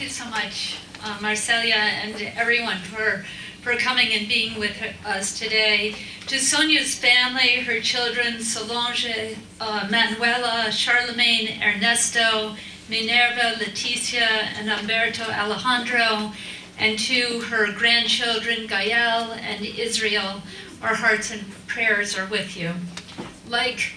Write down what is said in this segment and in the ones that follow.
you so much, Marcelia, and everyone for coming and being with us today. To Sonia's family, her children, Solange, Manuela, Charlemagne, Ernesto, Minerva, Leticia, and Umberto Alejandro, and to her grandchildren, Gael and Israel, our hearts and prayers are with you. Like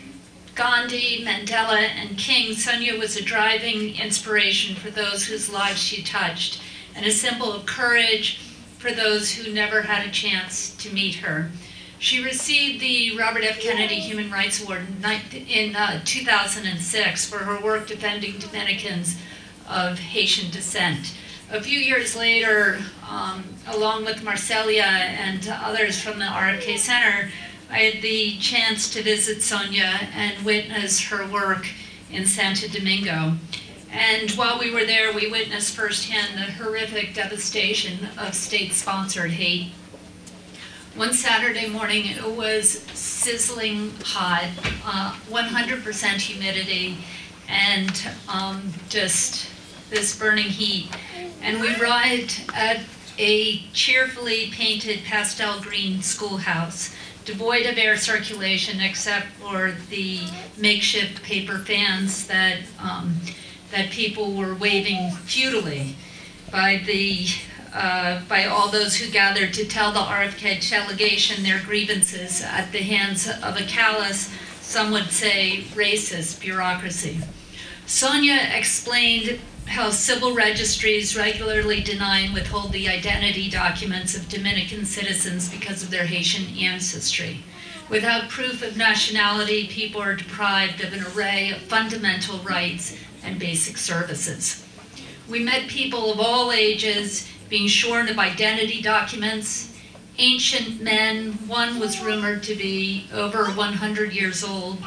Gandhi, Mandela, and King, Sonia was a driving inspiration for those whose lives she touched, and a symbol of courage for those who never had a chance to meet her. She received the Robert F. Kennedy Human Rights Award in 2006 for her work defending Dominicans of Haitian descent. A few years later, along with Marcelia and others from the RFK Center, I had the chance to visit Sonia and witness her work in Santo Domingo. And while we were there, we witnessed firsthand the horrific devastation of state-sponsored hate. One Saturday morning, it was sizzling hot, 100% humidity, and just this burning heat. And we arrived at a cheerfully painted pastel green schoolhouse, devoid of air circulation except for the makeshift paper fans that people were waving futilely by all those who gathered to tell the RFK delegation their grievances at the hands of a callous, some would say racist, bureaucracy. Sonia explained how civil registries regularly deny and withhold the identity documents of Dominican citizens because of their Haitian ancestry. Without proof of nationality, people are deprived of an array of fundamental rights and basic services. We met people of all ages being shorn of identity documents, ancient men, one was rumored to be over 100 years old,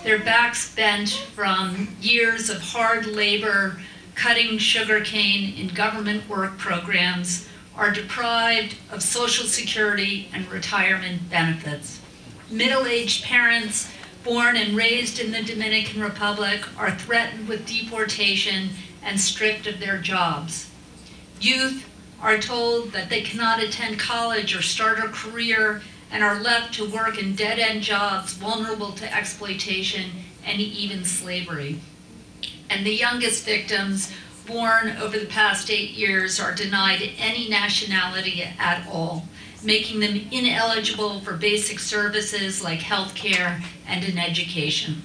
their backs bent from years of hard labor, cutting sugarcane in government work programs, are deprived of Social Security and retirement benefits. Middle-aged parents born and raised in the Dominican Republic are threatened with deportation and stripped of their jobs. Youth are told that they cannot attend college or start a career and are left to work in dead-end jobs vulnerable to exploitation and even slavery. And the youngest victims, born over the past 8 years, are denied any nationality at all, making them ineligible for basic services like health care and an education.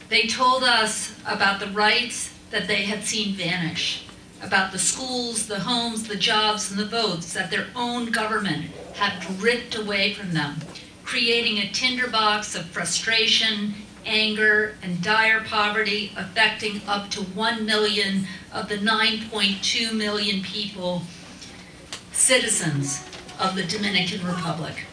They told us about the rights that they had seen vanish, about the schools, the homes, the jobs, and the votes that their own government had ripped away from them, creating a tinderbox of frustration, anger, and dire poverty affecting up to 1 million of the 9.2 million people, citizens of the Dominican Republic.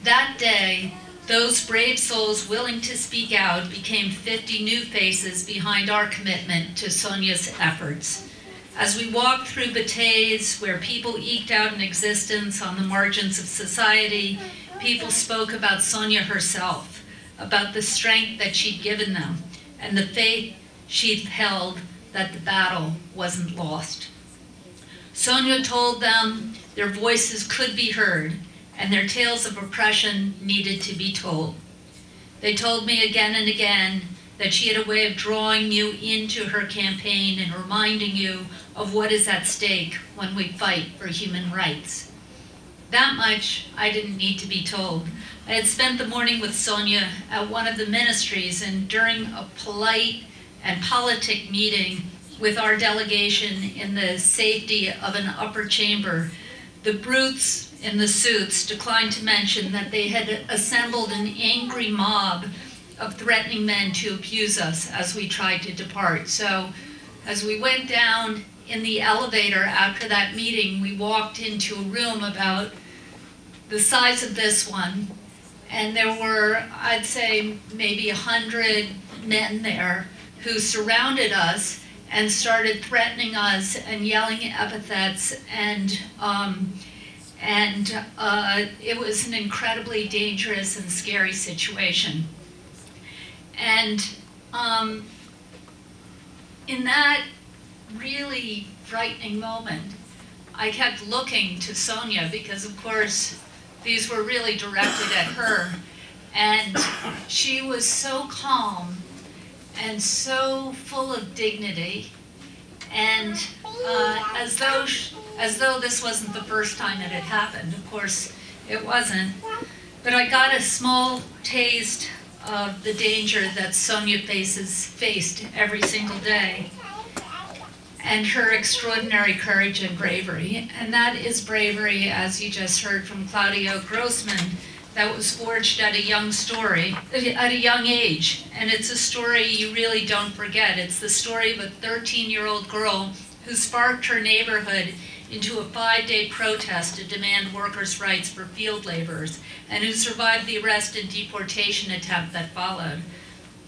That day, those brave souls willing to speak out became 50 new faces behind our commitment to Sonia's efforts. As we walked through bateys where people eked out an existence on the margins of society, people spoke about Sonia herself, about the strength that she'd given them, and the faith she'd held that the battle wasn't lost. Sonia told them their voices could be heard, and their tales of oppression needed to be told. They told me again and again that she had a way of drawing you into her campaign and reminding you of what is at stake when we fight for human rights. That much I didn't need to be told. I had spent the morning with Sonia at one of the ministries, and during a polite and politic meeting with our delegation in the safety of an upper chamber, the brutes in the suits declined to mention that they had assembled an angry mob of threatening men to abuse us as we tried to depart. So as we went down in the elevator after that meeting, we walked into a room about the size of this one, and there were, I'd say, maybe 100 men there who surrounded us and started threatening us and yelling epithets, and it was an incredibly dangerous and scary situation. And in that really frightening moment, I kept looking to Sonia because, of course, these were really directed at her. And she was so calm and so full of dignity, and as though this wasn't the first time it had happened. Of course, it wasn't. But I got a small taste of the danger that Sonia faced every single day, and her extraordinary courage and bravery. And that is bravery, as you just heard from Claudio Grossman, that was forged at a young age. And it's a story you really don't forget. It's the story of a 13-year-old girl who sparked her neighborhood into a 5-day protest to demand workers' rights for field laborers, and who survived the arrest and deportation attempt that followed.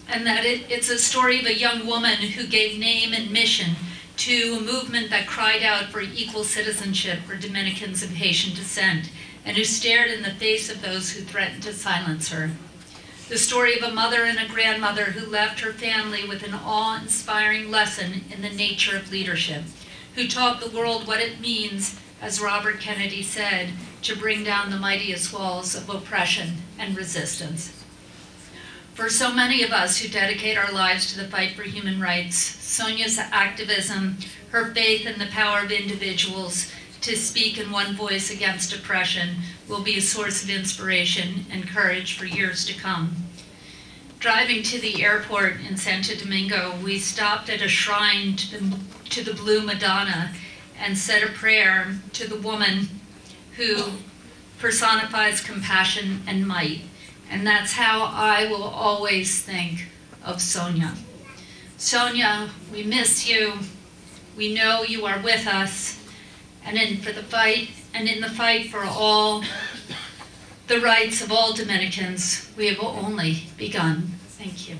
And that it's a story of a young woman who gave name and mission to a movement that cried out for equal citizenship for Dominicans of Haitian descent, and who stared in the face of those who threatened to silence her. The story of a mother and a grandmother who left her family with an awe-inspiring lesson in the nature of leadership, who taught the world what it means, as Robert Kennedy said, to bring down the mightiest walls of oppression and resistance. For so many of us who dedicate our lives to the fight for human rights, Sonia's activism, her faith in the power of individuals to speak in one voice against oppression, will be a source of inspiration and courage for years to come. Driving to the airport in Santo Domingo, we stopped at a shrine to the Blue Madonna and said a prayer to the woman who personifies compassion and might. And that's how I will always think of Sonia. Sonia, we miss you. We know you are with us. And in the fight for all the rights of all Dominicans, we have only begun. Thank you.